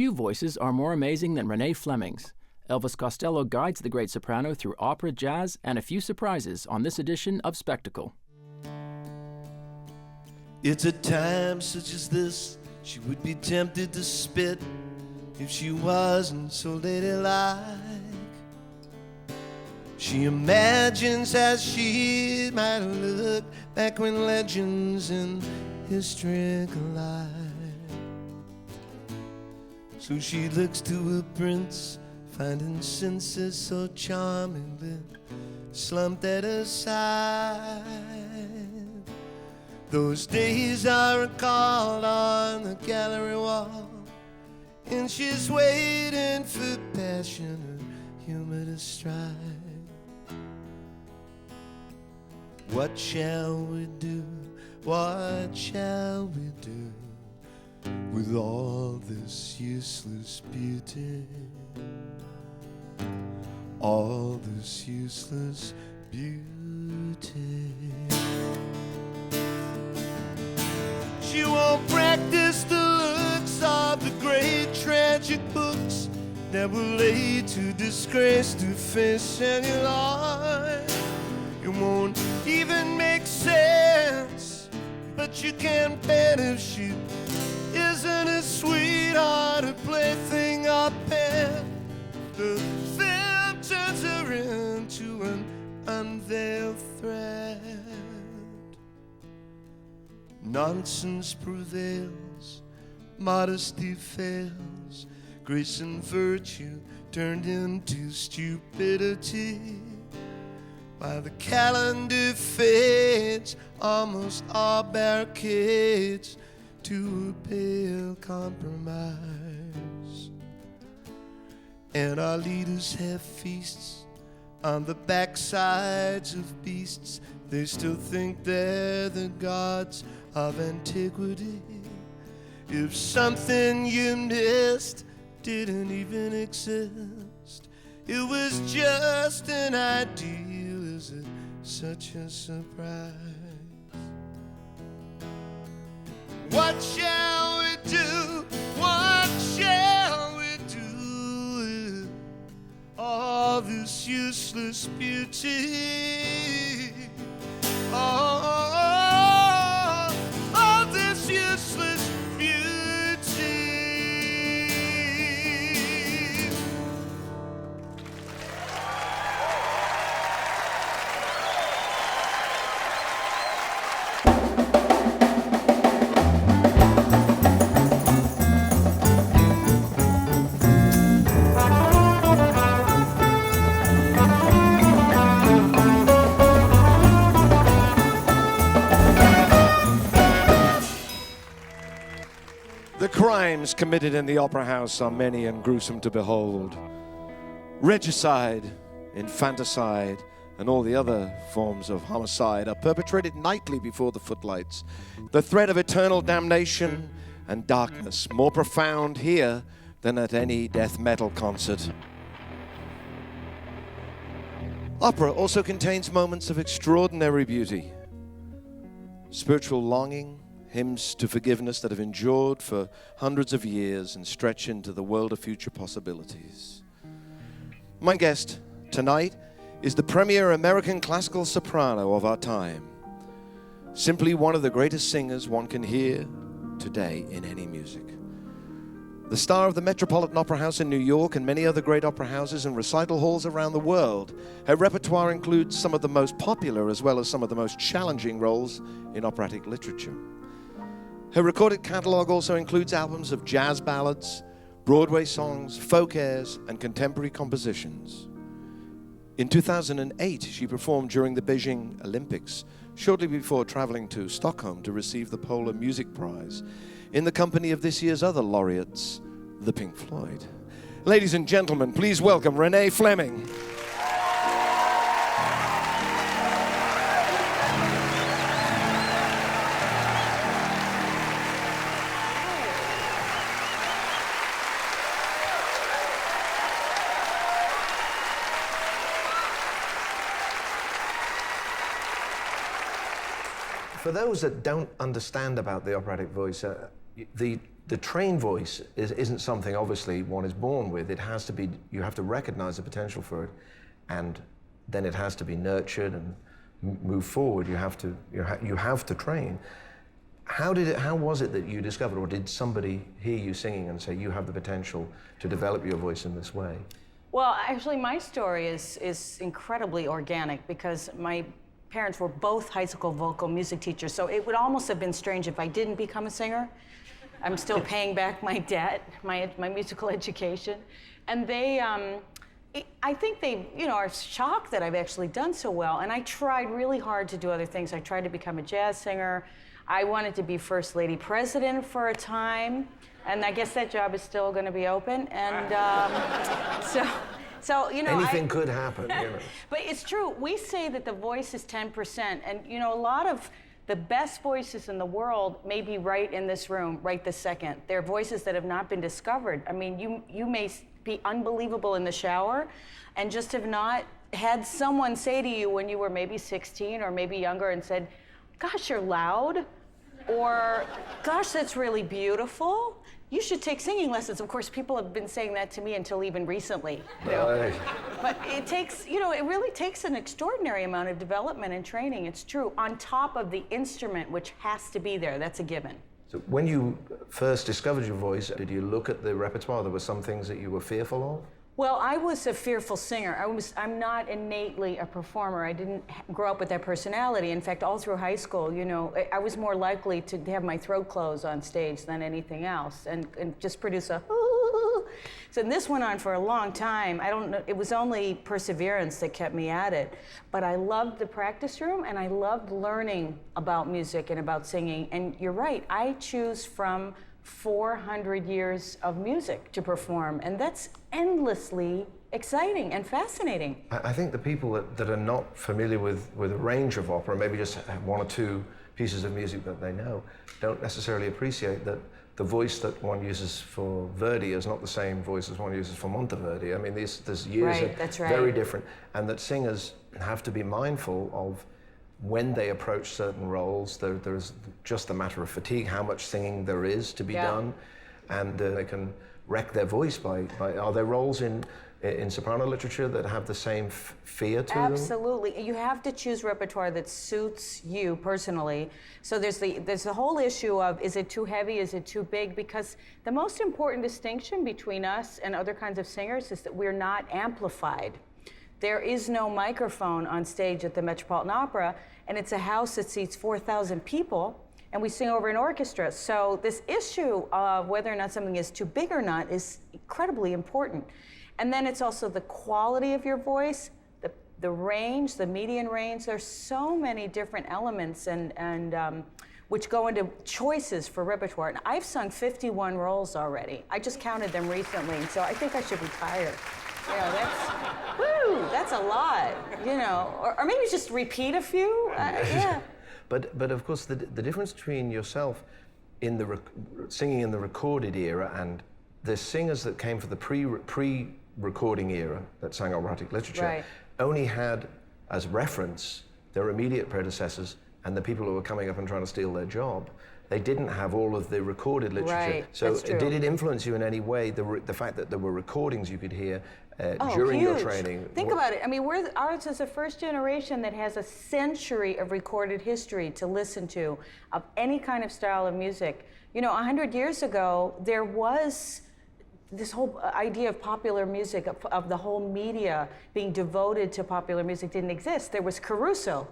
Few voices are more amazing than Renee Fleming's. Elvis Costello guides the great soprano through opera, jazz, and a few surprises on this edition of Spectacle. It's a time such as this, she would be tempted to spit if she wasn't so ladylike. She imagines as she might look back when legends and history collide. So she looks to a prince, finding senses so charmingly slumped at her side. Those days are recalled on the gallery wall, and she's waiting for passion or humor to strike. What shall we do? What shall we do with all this useless beauty? All this useless beauty. She won't practice the looks of the great tragic books that were laid to disgrace to face celluloid. It won't even make sense, but you can't bet if she isn't a sweetheart, a plaything, a pet. The film turns her into an unveiled thread. Nonsense prevails, modesty fails, grace and virtue turned into stupidity. While the calendar fades, almost all barricades to a pale compromise. And our leaders have feasts on the backsides of beasts. They still think they're the gods of antiquity. If something you missed didn't even exist, it was just an ideal. Is it such a surprise? What shall we do? What shall we do with all this useless beauty? All this useless beauty. The crimes committed in the opera house are many and gruesome to behold. Regicide, infanticide, and all the other forms of homicide are perpetrated nightly before the footlights. The threat of eternal damnation and darkness, more profound here than at any death metal concert. Opera also contains moments of extraordinary beauty, spiritual longing, hymns to forgiveness that have endured for hundreds of years and stretch into the world of future possibilities. My guest tonight is the premier American classical soprano of our time. Simply one of the greatest singers one can hear today in any music. The star of the Metropolitan Opera House in New York and many other great opera houses and recital halls around the world, her repertoire includes some of the most popular as well as some of the most challenging roles in operatic literature. Her recorded catalog also includes albums of jazz ballads, Broadway songs, folk airs, and contemporary compositions. In 2008, she performed during the Beijing Olympics, shortly before traveling to Stockholm to receive the Polar Music Prize, in the company of this year's other laureates, the Pink Floyd. Ladies and gentlemen, please welcome Renée Fleming. For those that don't understand about the operatic voice, the the trained voice isn't something, obviously, one is born with. It has to be, you have to recognize the potential for it, and then it has to be nurtured and move forward. You have to train. How was it that you discovered, or did somebody hear you singing and say, you have the potential to develop your voice in this way? Well, actually, my story is incredibly organic, because my parents were both high school vocal music teachers, so it would almost have been strange if I didn't become a singer. I'm still paying back my debt, my musical education. And they, I think they, are shocked that I've actually done so well. And I tried really hard to do other things. I tried to become a jazz singer. I wanted to be First Lady President for a time. And I guess that job is still going to be open. And so anything could happen. But it's true. We say that the voice is 10%. And, a lot of the best voices in the world may be right in this room, right this second. They're voices that have not been discovered. I mean, you may be unbelievable in the shower and just have not had someone say to you when you were maybe 16 or maybe younger and said, gosh, you're loud, or gosh, that's really beautiful. You should take singing lessons. Of course, people have been saying that to me until even recently. Right. But it takes, it really takes an extraordinary amount of development and training, it's true, on top of the instrument, which has to be there. That's a given. So when you first discovered your voice, did you look at the repertoire? There were some things that you were fearful of? Well, I was a fearful singer. I'm not innately a performer. I didn't grow up with that personality. In fact, all through high school, I was more likely to have my throat close on stage than anything else, and just produce a So this went on for a long time. I don't know, it was only perseverance that kept me at it. But I loved the practice room, and I loved learning about music and about singing. And you're right, I choose from 400 years of music to perform, and that's endlessly exciting and fascinating. I think the people that are not familiar with a range of opera, maybe just have one or two pieces of music that they know, don't necessarily appreciate that the voice that one uses for Verdi is not the same voice as one uses for Monteverdi. I mean, there's years right, that's right. Very different, and that singers have to be mindful of when they approach certain roles. There's just a matter of fatigue, how much singing there is to be done, and they can wreck their voice by. Are there roles in soprano literature that have the same fear to them? Absolutely. You have to choose repertoire that suits you personally. So there's the whole issue of, is it too heavy, is it too big? Because the most important distinction between us and other kinds of singers is that we're not amplified. There is no microphone on stage at the Metropolitan Opera, and it's a house that seats 4,000 people, and we sing over an orchestra. So this issue of whether or not something is too big or not is incredibly important. And then it's also the quality of your voice, the range, the median range. There's so many different elements and which go into choices for repertoire. And I've sung 51 roles already. I just counted them recently, so I think I should retire. That's a lot, or maybe just repeat a few, yeah. But of course, the difference between yourself in the singing in the recorded era and the singers that came for the pre-recording era that sang operatic literature only had as reference their immediate predecessors and the people who were coming up and trying to steal their job. They didn't have all of the recorded literature. Right, so did it influence you in any way, the fact that there were recordings you could hear during huge. your training? Think about it. I mean, ours is the first generation that has a century of recorded history to listen to of any kind of style of music. 100 years ago, there was this whole idea of popular music, of the whole media being devoted to popular music didn't exist. There was Caruso.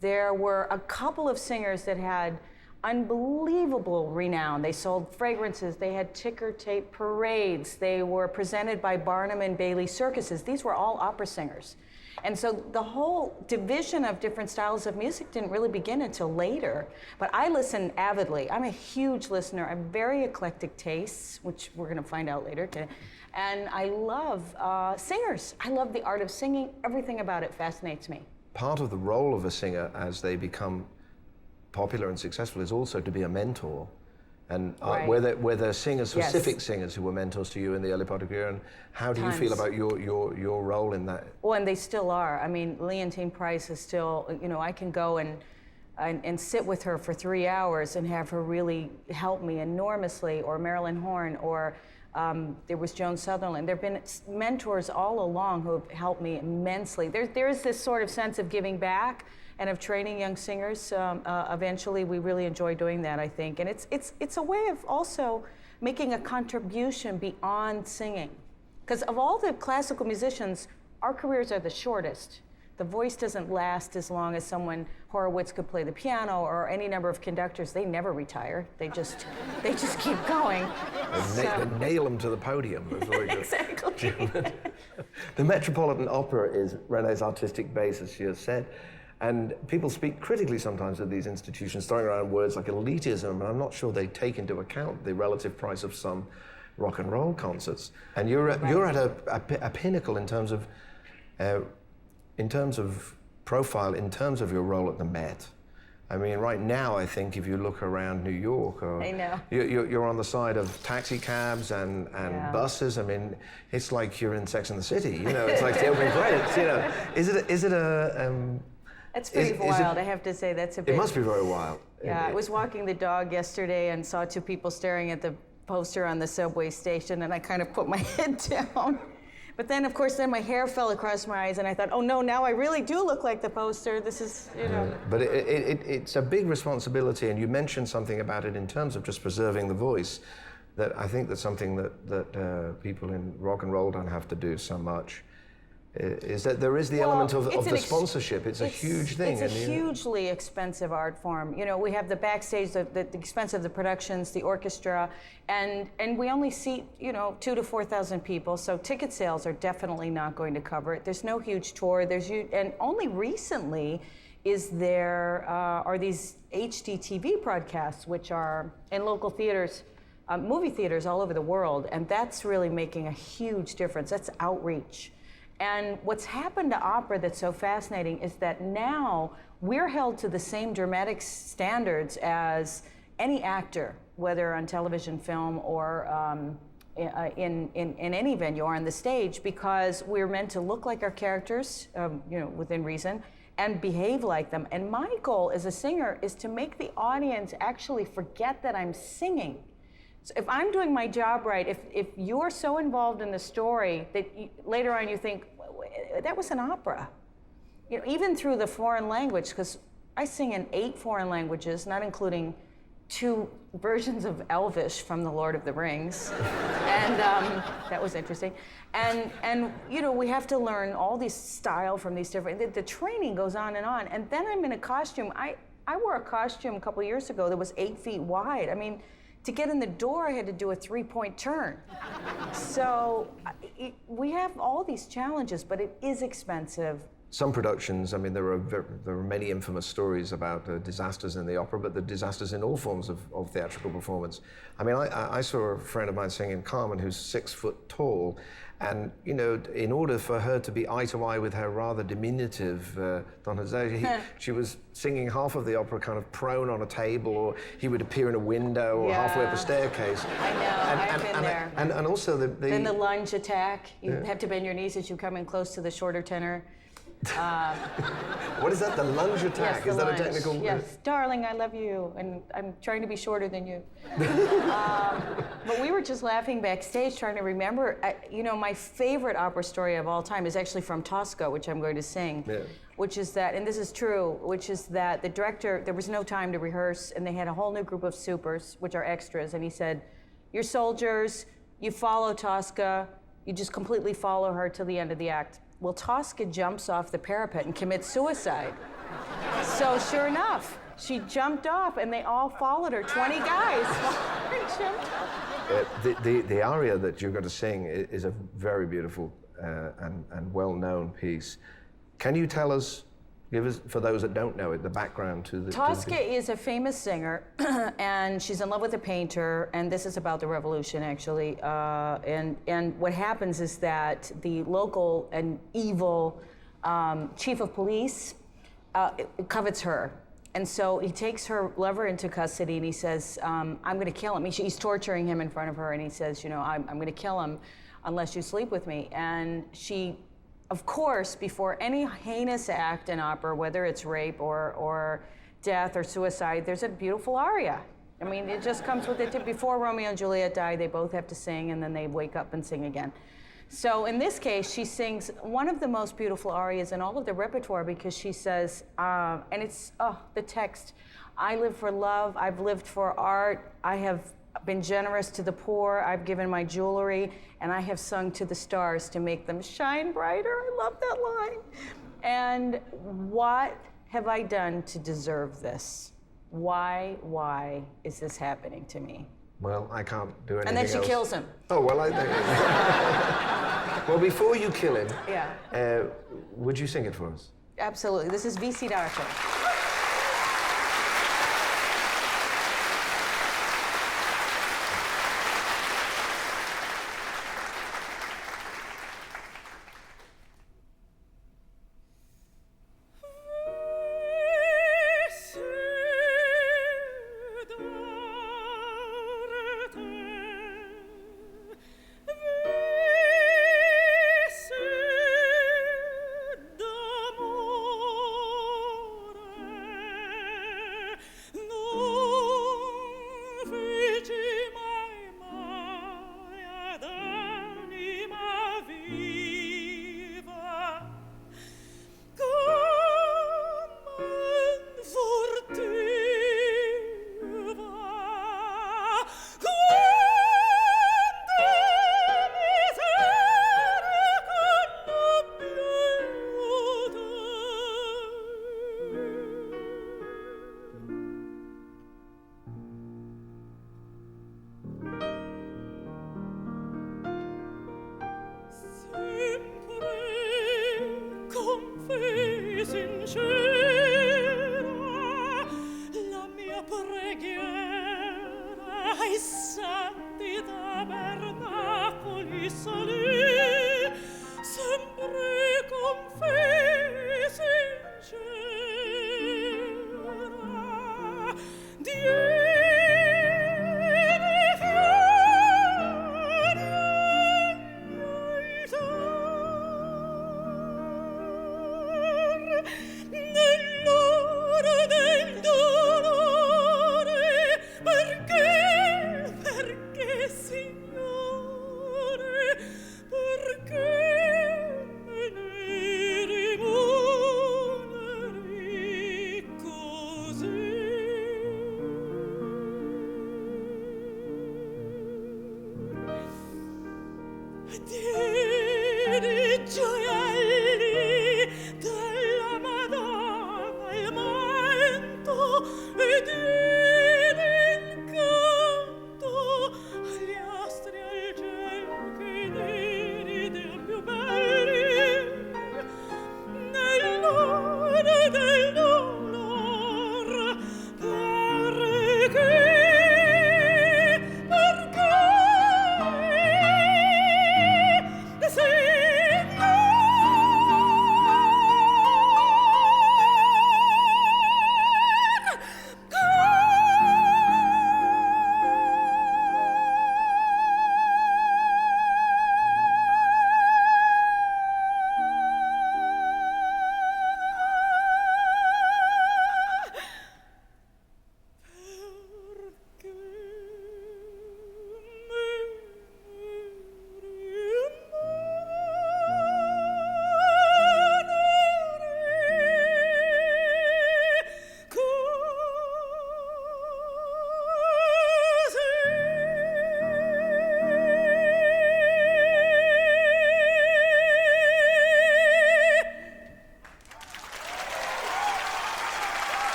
There were a couple of singers that had unbelievable renown. They sold fragrances, they had ticker tape parades, they were presented by Barnum and Bailey circuses. These were all opera singers. And so the whole division of different styles of music didn't really begin until later. But I listen avidly. I'm a huge listener. I have very eclectic tastes, which we're going to find out later today. And I love singers. I love the art of singing. Everything about it fascinates me. Part of the role of a singer as they become popular and successful is also to be a mentor. And were there singers, specific singers who were mentors to you in the early part of your career, and how do you feel about your role in that? Well, and they still are. I mean, Leontine Price is still, I can go and and sit with her for 3 hours and have her really help me enormously, or Marilyn Horne, or there was Joan Sutherland. There have been mentors all along who have helped me immensely. There is this sort of sense of giving back and of training young singers. Eventually, we really enjoy doing that, I think. And it's a way of also making a contribution beyond singing. Because of all the classical musicians, our careers are the shortest. The voice doesn't last as long as someone, Horowitz could play the piano, or any number of conductors. They never retire. They just keep going. They nail them to the podium. Exactly. The Metropolitan Opera is Renée's artistic base, as she has said. And people speak critically sometimes of these institutions, throwing around words like elitism, and I'm not sure they take into account the relative price of some rock and roll concerts. And you're at a pinnacle in terms of profile, in terms of your role at the Met. I mean, right now, I think if you look around New York, or I know. You're on the side of taxi cabs and buses. I mean, it's like you're in Sex and the City. You know, it's like the opening credits. You know, is it a That's pretty wild, I have to say. That's a bit. It must be very wild. Yeah, I was walking the dog yesterday and saw two people staring at the poster on the subway station, and I kind of put my head down. But then, of course, my hair fell across my eyes, and I thought, oh no, now I really do look like the poster. This is, you know. But it's a big responsibility, and you mentioned something about it in terms of just preserving the voice. That I think that's something that people in rock and roll don't have to do so much. Is that there is the element of the sponsorship. It's a huge thing. It's a hugely expensive art form. You know, we have the backstage, the expense of the productions, the orchestra, and we only seat, 2,000 to 4,000 people. So ticket sales are definitely not going to cover it. There's no huge tour. And only recently are these HD TV broadcasts, which are in local theaters, movie theaters all over the world, and that's really making a huge difference. That's outreach. And what's happened to opera that's so fascinating is that now we're held to the same dramatic standards as any actor, whether on television, film, or in any venue or on the stage, because we're meant to look like our characters, within reason, and behave like them. And my goal as a singer is to make the audience actually forget that I'm singing. So if I'm doing my job right, if you're so involved in the story that later on you think, that was an opera. Even through the foreign language, because I sing in 8 foreign languages, not including 2 versions of Elvis from The Lord of the Rings. And that was interesting. And we have to learn all these style from these different, the training goes on. And then I'm in a costume. I wore a costume a couple years ago that was 8 feet wide. I mean, to get in the door, I had to do a 3-point turn. So we have all these challenges, but it is expensive. Some productions, I mean, there are many infamous stories about disasters in the opera, but the disasters in all forms of theatrical performance. I mean, I saw a friend of mine singing Carmen who's 6 foot tall, and in order for her to be eye to eye with her rather diminutive Don Jose, she was singing half of the opera kind of prone on a table, or he would appear in a window, or halfway up a staircase. I know, I've been there. And also then the lunge attack. You have to bend your knees as you come in close to the shorter tenor. What is that, the lunge attack? Yes, is that lunge. a technical? Yes, darling, I love you, and I'm trying to be shorter than you. But we were just laughing backstage, trying to remember. My favorite opera story of all time is actually from Tosca, which I'm going to sing. Yeah. Which is that, and this is true, which is that the director, there was no time to rehearse, and they had a whole new group of supers, which are extras, and he said, "You're soldiers, you follow Tosca, you just completely follow her till the end of the act." Well, Tosca jumps off the parapet and commits suicide. So sure enough, she jumped off and they all followed her. 20 guys the aria that you're going to sing is a very beautiful and well-known piece. Can you tell us, give us, for those that don't know it, the background to the... Tosca is a famous singer, and she's in love with a painter, and this is about the revolution, actually. And what happens is that the local and evil chief of police covets her. And so he takes her lover into custody, and he says, I'm going to kill him. He's torturing him in front of her, and he says, I'm going to kill him unless you sleep with me. And she... Of course, before any heinous act in opera, whether it's rape or death or suicide, there's a beautiful aria. I mean, it just comes with it. Before Romeo and Juliet die, they both have to sing, and then they wake up and sing again. So in this case, she sings one of the most beautiful arias in all of the repertoire, because she says, and it's, the text, I live for love, I've lived for art, I have been generous to the poor, I've given my jewelry, and I have sung to the stars to make them shine brighter. I love that line. And what have I done to deserve this? Why is this happening to me? Well, I can't do anything And then she else. kills him. Oh, well, I think... Well, before you kill him, Yeah. Would you sing it for us? Absolutely. This is VC Darko.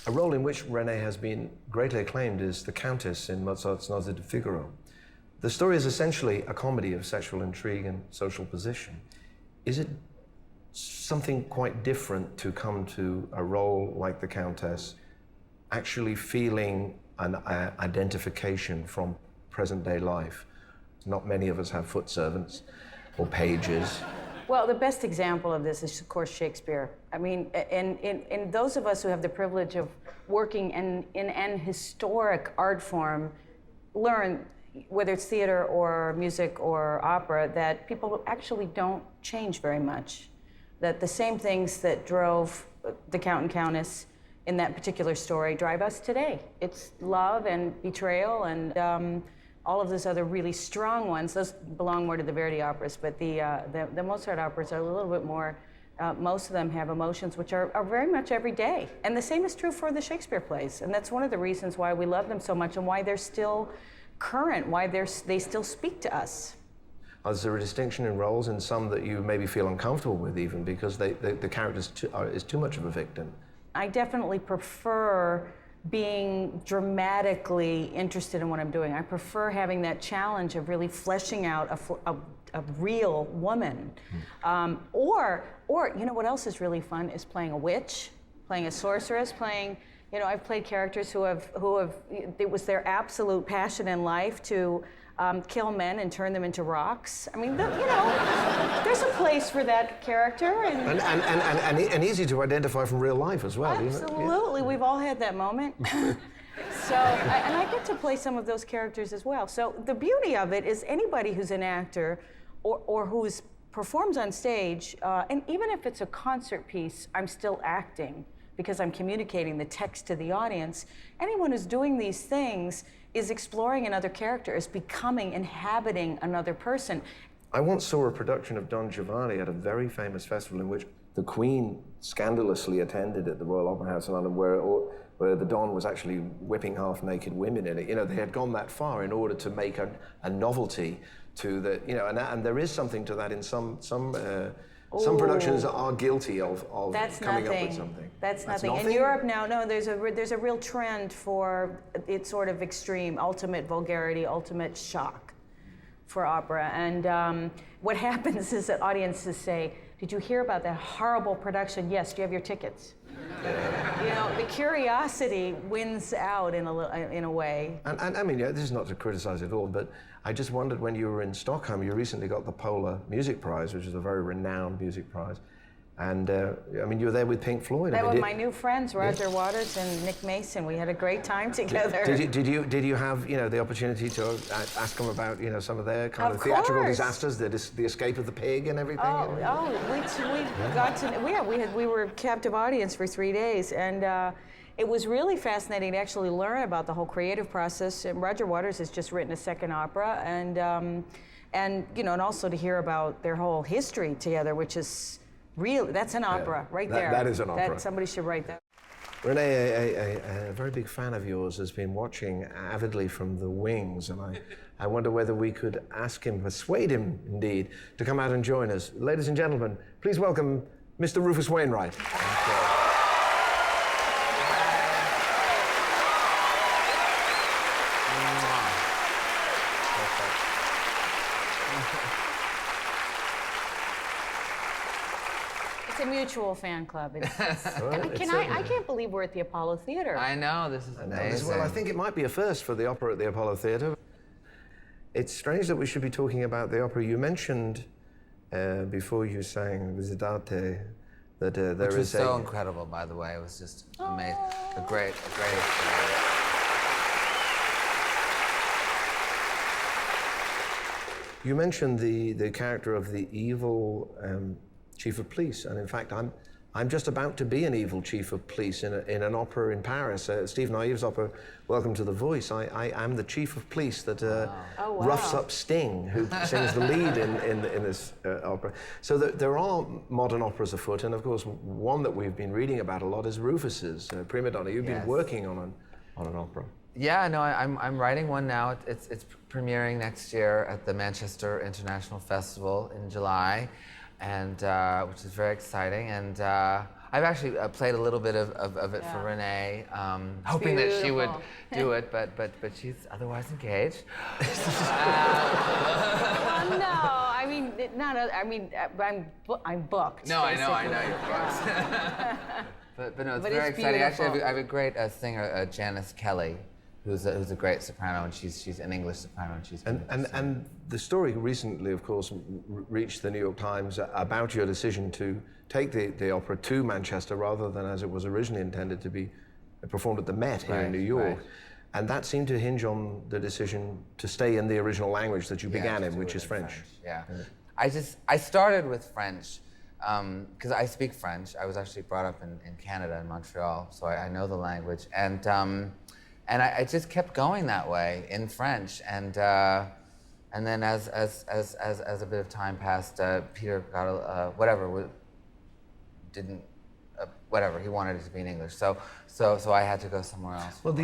A role in which Renee has been greatly acclaimed is the Countess in Mozart's Nozze di Figaro. The story is essentially a comedy of sexual intrigue and social position. Is it something quite different to come to a role like the Countess, actually feeling an identification from present-day life? Not many of us have foot servants or pages Well, the best example of this is, of course, Shakespeare. I mean, and those of us who have the privilege of working in an historic art form learn, whether it's theater or music or opera, that people actually don't change very much. That the same things that drove the Count and Countess in that particular story drive us today. It's love and betrayal and all of those other really strong ones. Those belong more to the Verdi operas, but the Mozart operas are a little bit more, most of them have emotions which are very much everyday. And the same is true for the Shakespeare plays. And that's one of the reasons why we love them so much and why they're still current, why they still speak to us. Is there a distinction in roles in some that you maybe feel uncomfortable with even because the character is too much of a victim? I definitely prefer being dramatically interested in what I'm doing. I prefer having that challenge of really fleshing out a real woman. Or you know what else is really fun is playing a witch, playing a sorceress, playing, you know, I've played characters who have it was their absolute passion in life to kill men and turn them into rocks. I mean, you know, there's a place for that character. And easy to identify from real life as well. Absolutely, we've all had that moment. So, and I get to play some of those characters as well. So the beauty of it is anybody who's an actor or who's performs on stage, and even if it's a concert piece, I'm still acting because I'm communicating the text to the audience. Anyone who's doing these things is exploring another character, is becoming, inhabiting another person. I once saw a production of Don Giovanni at a very famous festival in which the Queen scandalously attended at the Royal Opera House in London, where the Don was actually whipping half-naked women in it. You know, they had gone that far in order to make a novelty to the, you know, and there is something to that in some productions are guilty of coming up with something. That's nothing. In Europe now, no, there's a real trend for its sort of extreme, ultimate vulgarity, ultimate shock for opera. And what happens is that audiences say, "Did you hear about that horrible production? Yes. Do you have your tickets?" You know, the curiosity wins out in a way. And I mean, yeah, this is not to criticize at all, but I just wondered when you were in Stockholm, you recently got the Polar Music Prize, which is a very renowned music prize. And I mean, you were there with Pink Floyd. That were my new friends, Roger Waters and Nick Mason. We had a great time together. Did you have, you know, the opportunity to ask them about, you know, some of their kind of theatrical disasters, the escape of the pig and everything? We were a captive audience for 3 days, and it was really fascinating to actually learn about the whole creative process. And Roger Waters has just written a second opera, and you know, and also to hear about their whole history together, which is really, that's an opera right there. That is an opera. Somebody should write that. Renee, a very big fan of yours, has been watching avidly from the wings, and I wonder whether we could ask him, persuade him indeed, to come out and join us. Ladies and gentlemen, please welcome Mr. Rufus Wainwright. It's a mutual fan club. I can't believe we're at the Apollo Theater. I know, this is amazing. Well, I think it might be a first for the opera at the Apollo Theater. It's strange that we should be talking about the opera. You mentioned before you sang Visitate that there Which was is so incredible, by the way. It was just amazing. A great experience. You mentioned the character of the evil chief of police, and in fact, I'm just about to be an evil chief of police in an opera in Paris, Steve Naiv's opera, Welcome to the Voice. I am the chief of police that roughs up Sting, who sings the lead in this opera. So there are modern operas afoot, and of course, one that we've been reading about a lot is Rufus's Prima Donna. You've been working on an opera. Yeah, no, I'm writing one now. It's premiering next year at the Manchester International Festival in July, and which is very exciting. And I've actually played a little bit of it for Renee, hoping that she would do it, but she's otherwise engaged. Well, no, I mean, I'm booked. No, I know you're booked. But no, it's very exciting. Beautiful. Actually, I have a great singer, Janice Kelly, who's a great soprano, and she's an English soprano, and she's and the story recently, of course, reached the New York Times about your decision to take the opera to Manchester rather than as it was originally intended to be performed at the Met here in New York. Right. And that seemed to hinge on the decision to stay in the original language that you began in, which is French. Yeah. I started with French because I speak French. I was actually brought up in Canada, in Montreal, so I know the language. And I just kept going that way in French. And then as a bit of time passed, Peter got he wanted it to be in English. So I had to go somewhere else. Well,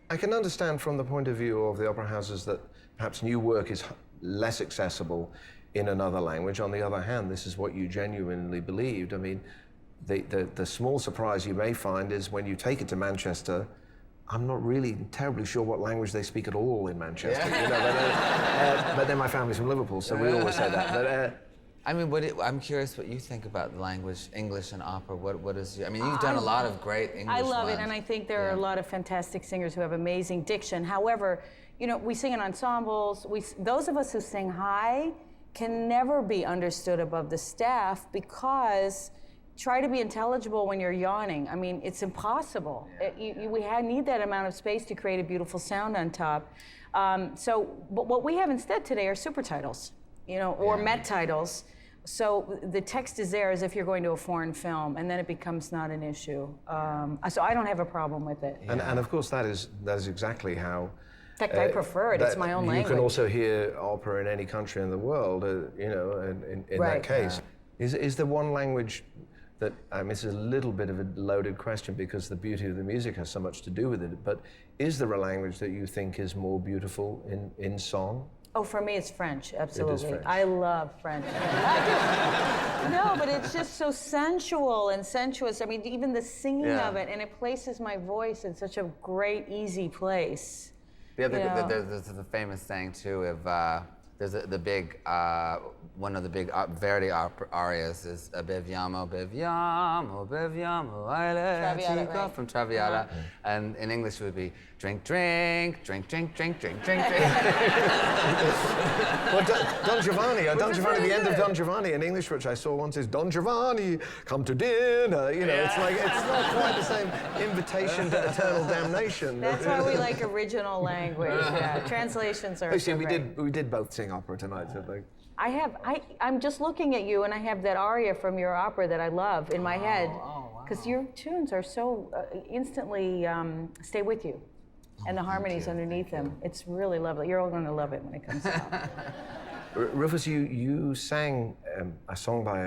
I can understand from the point of view of the opera houses that perhaps new work is less accessible in another language. On the other hand, this is what you genuinely believed. I mean, the small surprise you may find is when you take it to Manchester, I'm not really terribly sure what language they speak at all in Manchester. Yeah. You know, but then my family's from Liverpool, so we always say that. But, I mean, I'm curious what you think about the language, English and opera. What is I mean, you've done a lot of great English I love ones. it, and I think there are a lot of fantastic singers who have amazing diction. However, you know, we sing in ensembles. Those of us who sing high can never be understood above the staff because try to be intelligible when you're yawning. I mean, it's impossible. We need that amount of space to create a beautiful sound on top. But what we have instead today are super titles, you know, or met titles. So the text is there as if you're going to a foreign film, and then it becomes not an issue. So I don't have a problem with it. and of course, that is exactly how. In fact, I prefer it. It's my own language. You can also hear opera in any country in the world, you know, in that case. Is there one language that, I mean, this is a little bit of a loaded question because the beauty of the music has so much to do with it, but is there a language that you think is more beautiful in song? Oh, for me, it's French, absolutely. It is French. I love French. No, but it's just so sensual and sensuous. I mean, even the singing of it, and it places my voice in such a great, easy place. There's the famous saying too of there's the big one of the big Verdi arias is beviamo, beviamo, beviamo, Traviata, from Traviata, and in English it would be drink, drink, drink, drink, drink, drink, drink, drink. Well, Don Giovanni, the end of Don Giovanni in English, which I saw once, is Don Giovanni, come to dinner. You know, it's like, it's not quite the same invitation to eternal damnation. That's why we like original language. Yeah, translations are. See, we did both sing opera tonight, so like. I'm just looking at you, and I have that aria from your opera that I love in my head, because your tunes are so instantly stay with you, and the harmonies underneath them. It's really lovely. You're all going to love it when it comes out. Rufus, you sang a song by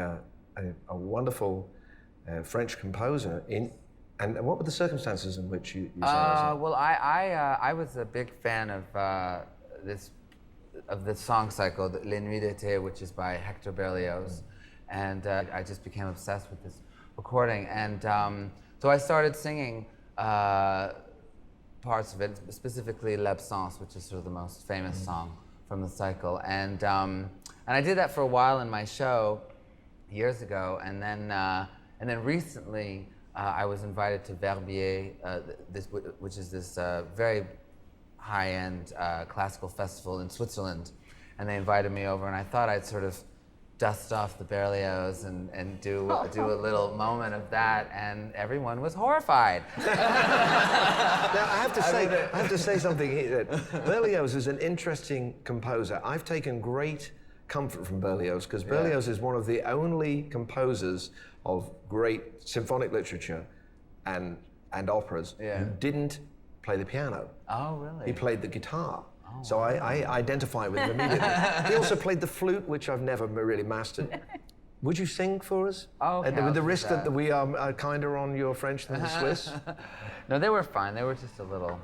a wonderful French composer. And what were the circumstances in which you sang this? Well, I was a big fan of the song cycle, Les Nuits d'été, which is by Hector Berlioz, and I just became obsessed with this recording, and so I started singing parts of it, specifically L'Absence, which is sort of the most famous song from the cycle, and I did that for a while in my show years ago, and then recently I was invited to Verbier, which is this very high-end classical festival in Switzerland, and they invited me over, and I thought I'd sort of dust off the Berlioz and do a little moment of that, and everyone was horrified. Now I have to say something here. Berlioz is an interesting composer. I've taken great comfort from Berlioz because Berlioz is one of the only composers of great symphonic literature and operas who didn't play the piano. Oh, really? He played the guitar. Oh, so I identify with him immediately. He also played the flute, which I've never really mastered. Would you sing for us? Oh, okay, with the risk that we are kinder on your French than the Swiss? No, they were fine. They were just a little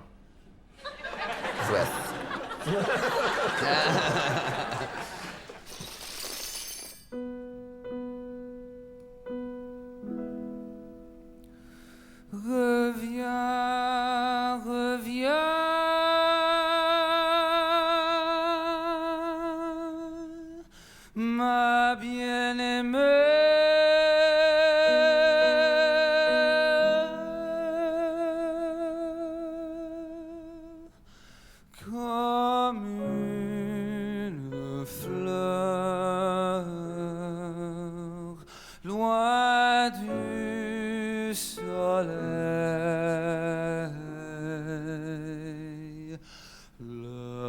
Swiss. Reviens, reviens, ma bien-aimée.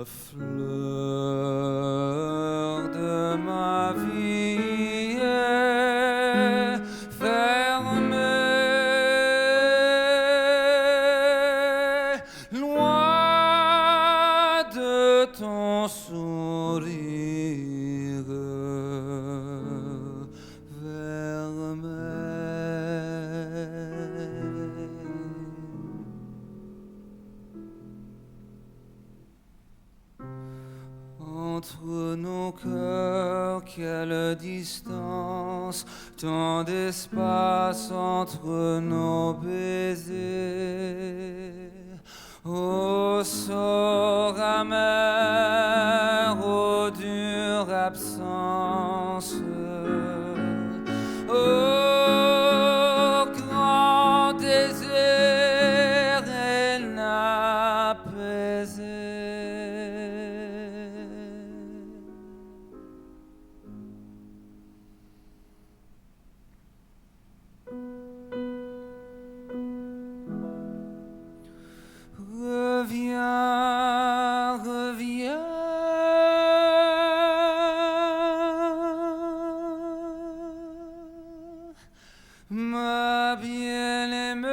fleur de ma vie est fermée, loin de ton sourire entre nos cœurs, quelle distance, tant d'espace entre nos baisers. Ô sort amer, ô dure absence, ô grand désir inapaisé. Reviens, reviens, ma bien-aimée,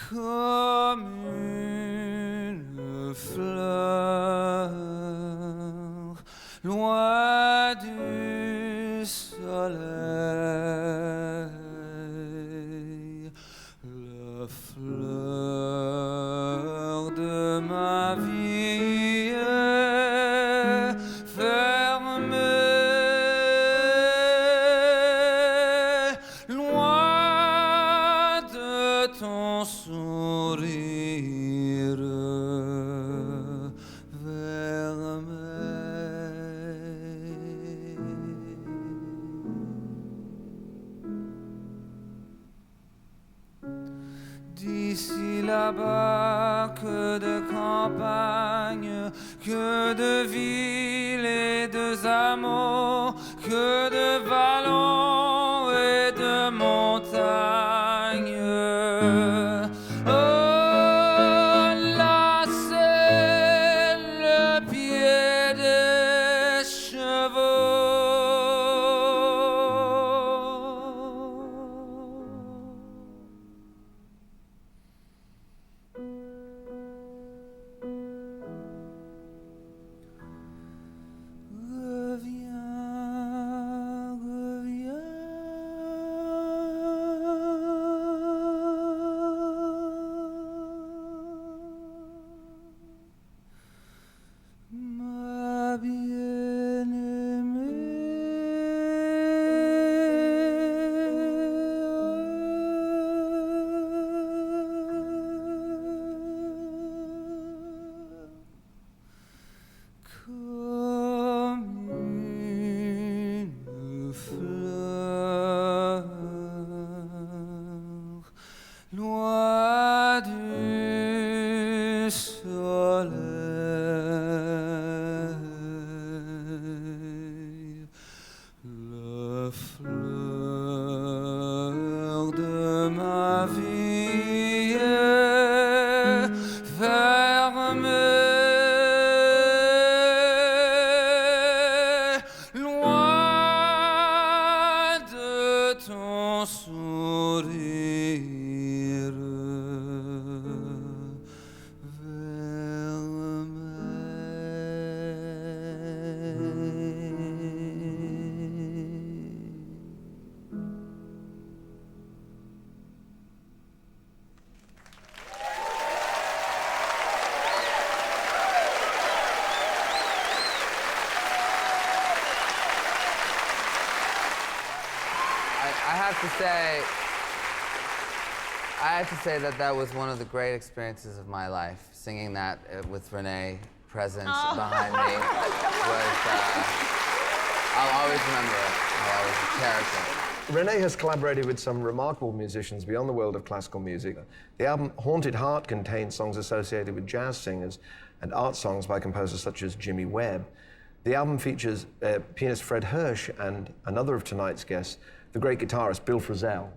comme une fleur, loin du soleil, la fleur de ma vie est fermée, loin de ton sourire d'ici là-bas, que de campagne, que de villes et de amours, que de vallons et de montagnes. Oh, là c'est le pied des chevaux. I have to say that that was one of the great experiences of my life. Singing that with Renee present behind me was, I'll always remember it. I'll always cherish it. Renee has collaborated with some remarkable musicians beyond the world of classical music. The album Haunted Heart contains songs associated with jazz singers and art songs by composers such as Jimmy Webb. The album features pianist Fred Hirsch and another of tonight's guests, the great guitarist Bill Frisell.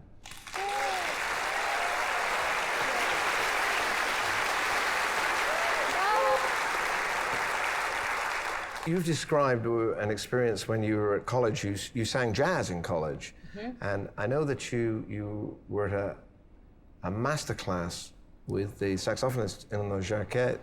You've described an experience when you were at college. You sang jazz in college, and I know that you were at a master class with the saxophonist Eleanor Jacquet.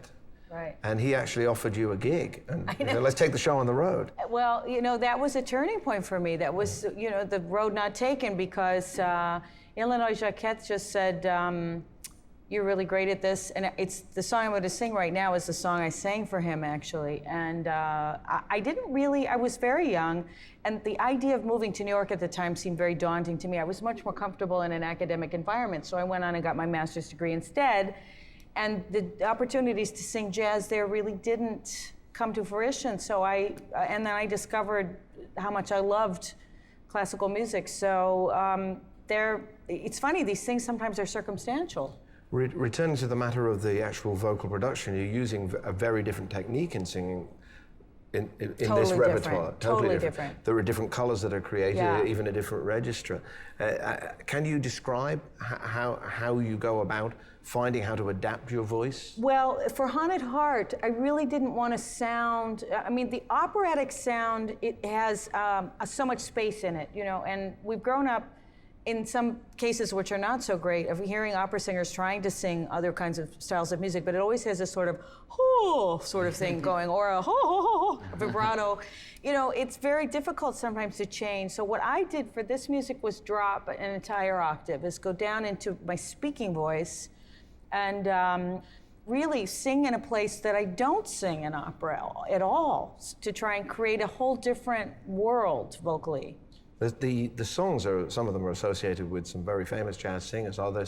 Right. And he actually offered you a gig, and he said, let's take the show on the road. Well, you know, that was a turning point for me. That was, you know, the road not taken, because Eleanor Jacquet just said, you're really great at this. And it's the song I'm going to sing right now is the song I sang for him, actually. And I didn't really, I was very young, and the idea of moving to New York at the time seemed very daunting to me. I was much more comfortable in an academic environment, so I went on and got my master's degree instead. And the opportunities to sing jazz there really didn't come to fruition. So and then I discovered how much I loved classical music. So it's funny, these things sometimes are circumstantial. Returning to the matter of the actual vocal production, you're using a very different technique in singing in this repertoire. Totally different. There are different colors that are created, Yeah. even a different register. Can you describe how you go about finding how to adapt your voice? Well, for Haunted Heart, I really didn't want to sound, I mean, the operatic sound, it has so much space in it, you know, and we've grown up in some cases which are not so great of hearing opera singers trying to sing other kinds of styles of music, but it always has this sort of ho sort of thing going, or a ho vibrato. You know, it's very difficult sometimes to change. So what I did for this music was drop an entire octave, is go down into my speaking voice and really sing in a place that I don't sing in opera at all, to try and create a whole different world vocally. The songs some of them are associated with some very famous jazz singers. Are there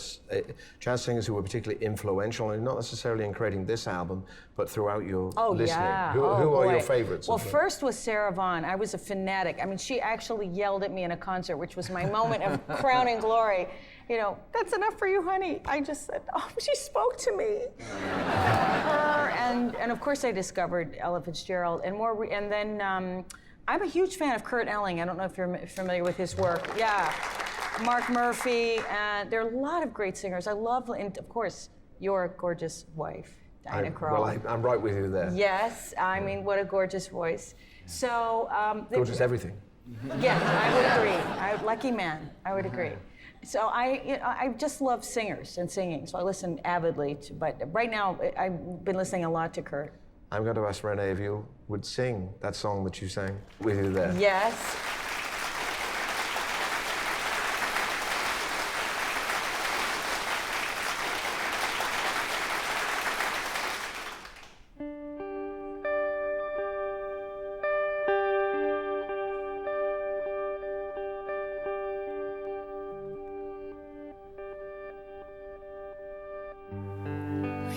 jazz singers who were particularly influential, and not necessarily in creating this album, but throughout your listening? Yeah. Who are your favorites? Well, first was Sarah Vaughan. I was a fanatic. I mean, she actually yelled at me in a concert, which was my moment of crowning glory. You know, that's enough for you, honey. I just said, oh, she spoke to me. Her, and of course I discovered Ella Fitzgerald, and then I'm a huge fan of Kurt Elling. I don't know if you're familiar with his work. Yeah, Mark Murphy, and there are a lot of great singers. I love, and of course, your gorgeous wife, Diana Krall. Well, I'm right with you there. Yes, I mean, what a gorgeous voice. So, gorgeous everything. Yes, I would agree. Lucky man, I would agree. So I just love singers and singing, so I listen avidly to, but right now I've been listening a lot to Kurt. I'm going to ask Renee if you would sing that song that you sang with you there. Yes.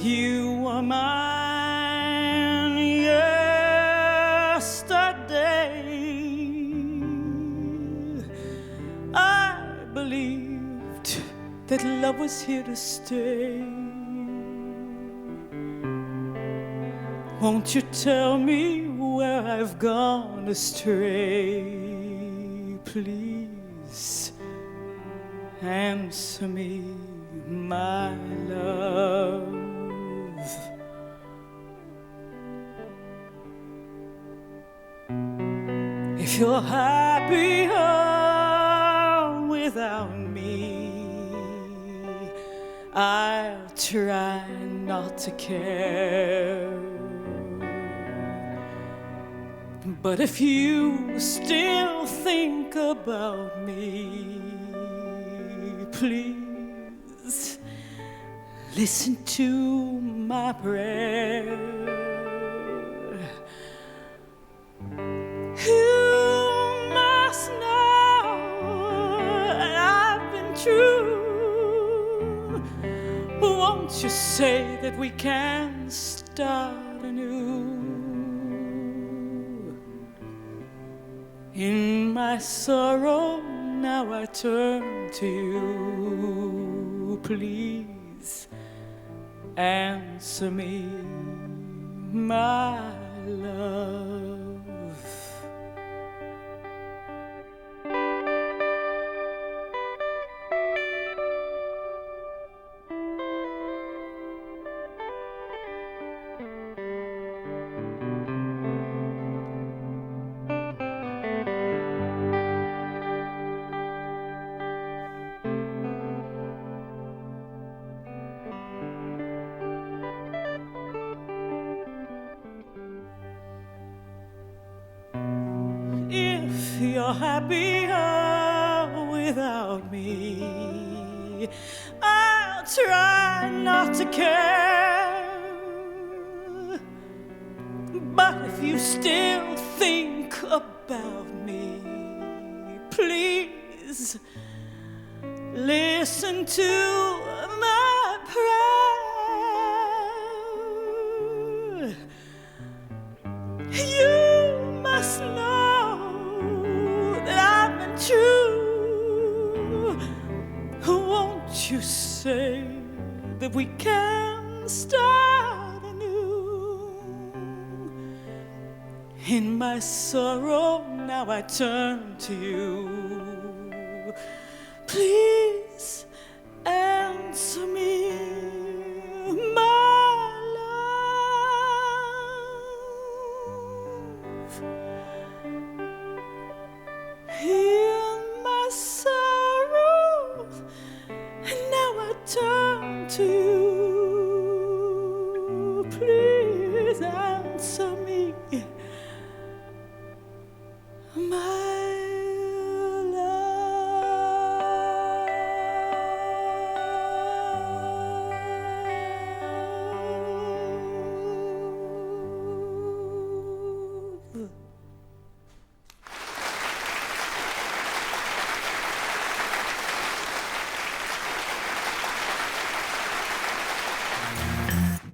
You are mine yesterday. I believed that love was here to stay. Won't you tell me where I've gone astray? Please answer me, my love. If you're happier without me, I'll try not to care. But if you still think about me, please listen to my prayer. You must know I've been true. Won't you say that we can start anew? In my sorrow, now I turn to you. Please answer me, my love. you're happier without me. I'll try not to care, but if you still think about me, please listen to my prayer. You must know that I've been true. Won't you say that we can start anew? In my sorrow, now I turn to you. Please answer me, my love. In my sorrow, and now I turn to you. Please answer me, my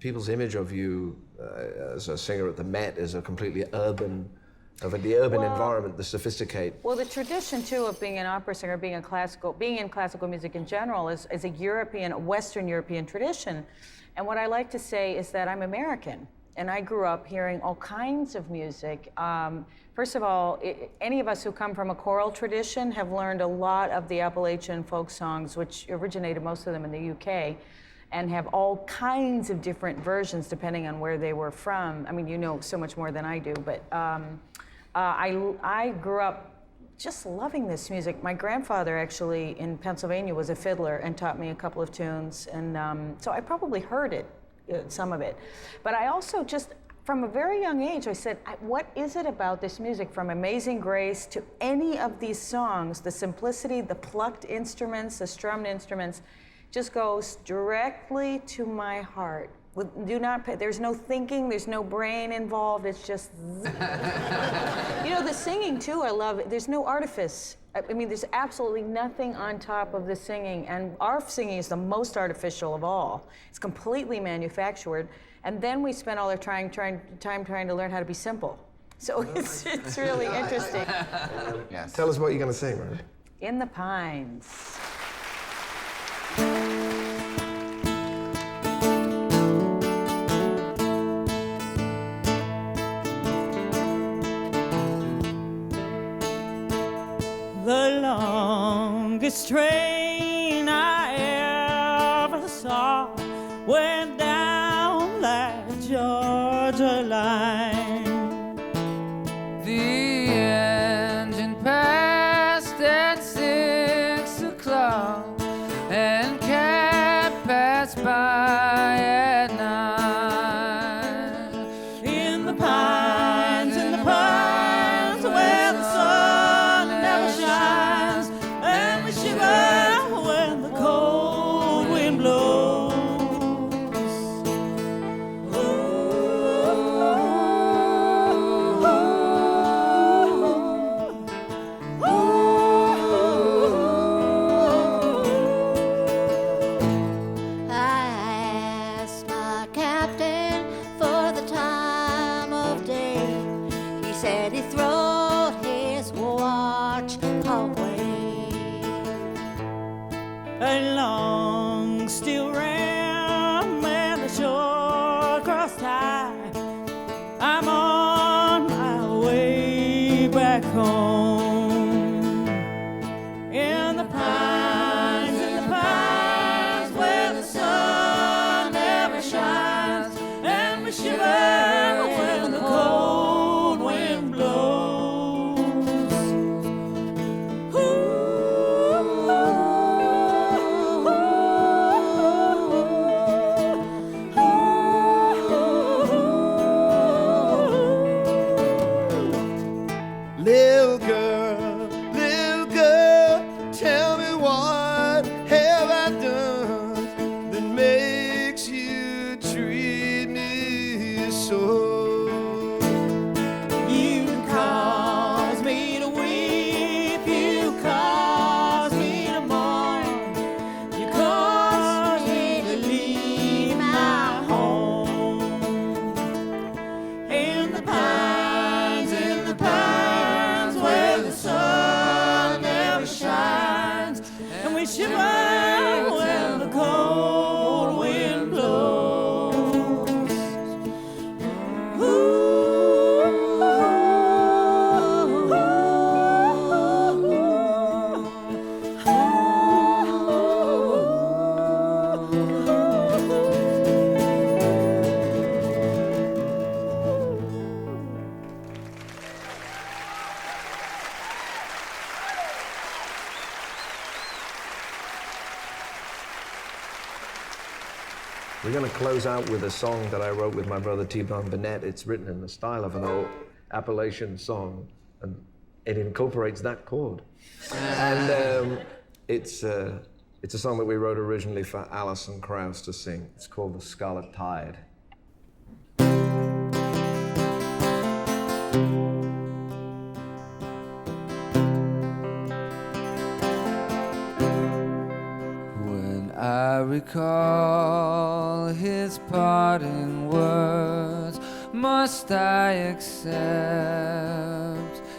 People's image of you as a singer at the Met is a completely urban, the urban environment, the sophisticated. Well, the tradition too of being an opera singer, being in classical music in general is a European, a Western European tradition. And what I like to say is that I'm American, and I grew up hearing all kinds of music. First of all, any of us who come from a choral tradition have learned a lot of the Appalachian folk songs, which originated most of them in the UK. And have all kinds of different versions depending on where they were from. I mean, you know so much more than I do, but I grew up just loving this music. My grandfather actually in Pennsylvania was a fiddler and taught me a couple of tunes, and so I probably heard it, some of it. But I also just, from a very young age, I said, what is it about this music, from Amazing Grace to any of these songs, the simplicity, the plucked instruments, the strummed instruments, just goes directly to my heart. There's no thinking, there's no brain involved, it's just, you know, the singing too, I love it. There's no artifice. I mean, there's absolutely nothing on top of the singing, and our singing is the most artificial of all. It's completely manufactured, and then we spend all our time trying to learn how to be simple. So it's really interesting. Yes. Tell us what you're going to sing, right? In the Pines. The longest train I ever saw went down that Georgia line. The engine passed at 6 o'clock, and cab passed by at 9. In the pines, where the sun never shines, and we shiver when the cold wind blows. A long steel ram and a short cross tie. I'm on my way back home. In the pines, where the sun never shines, and we shiver when the cold wind blows. Little girl, we shiver when the cold wind blows. Ooh. We're going to close out with a song that I wrote with my brother T-Bone Burnett. It's written in the style of an old Appalachian song, and it incorporates that chord. And it's a song that we wrote originally for Alison Krauss to sing. It's called The Scarlet Tide. I recall his parting words. Must I accept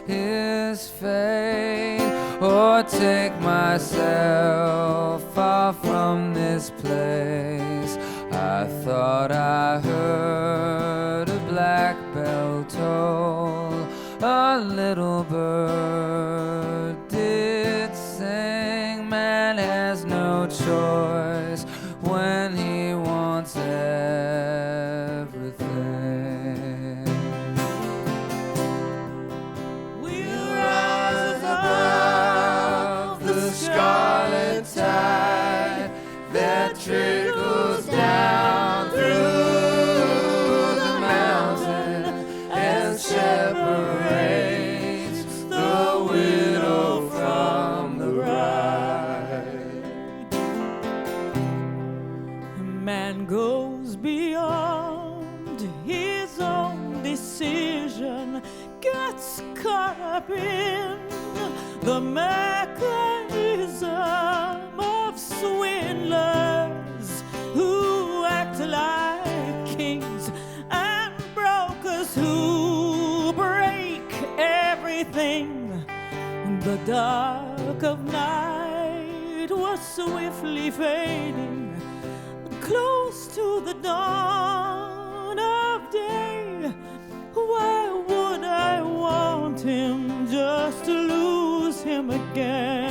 his fate, or take myself far from this place? I thought I heard a black bell toll. A little bird did sing. Man has no choice when he wants everything. We'll rise above the scarlet tide that trickles down through the mountain and separates the widow from the bride. Man goes beyond his own decision, gets caught up in the mechanism of swindlers who act like kings and brokers who break everything. The dark of night was swiftly fading, close to the dawn of day. Why would I want him just to lose him again?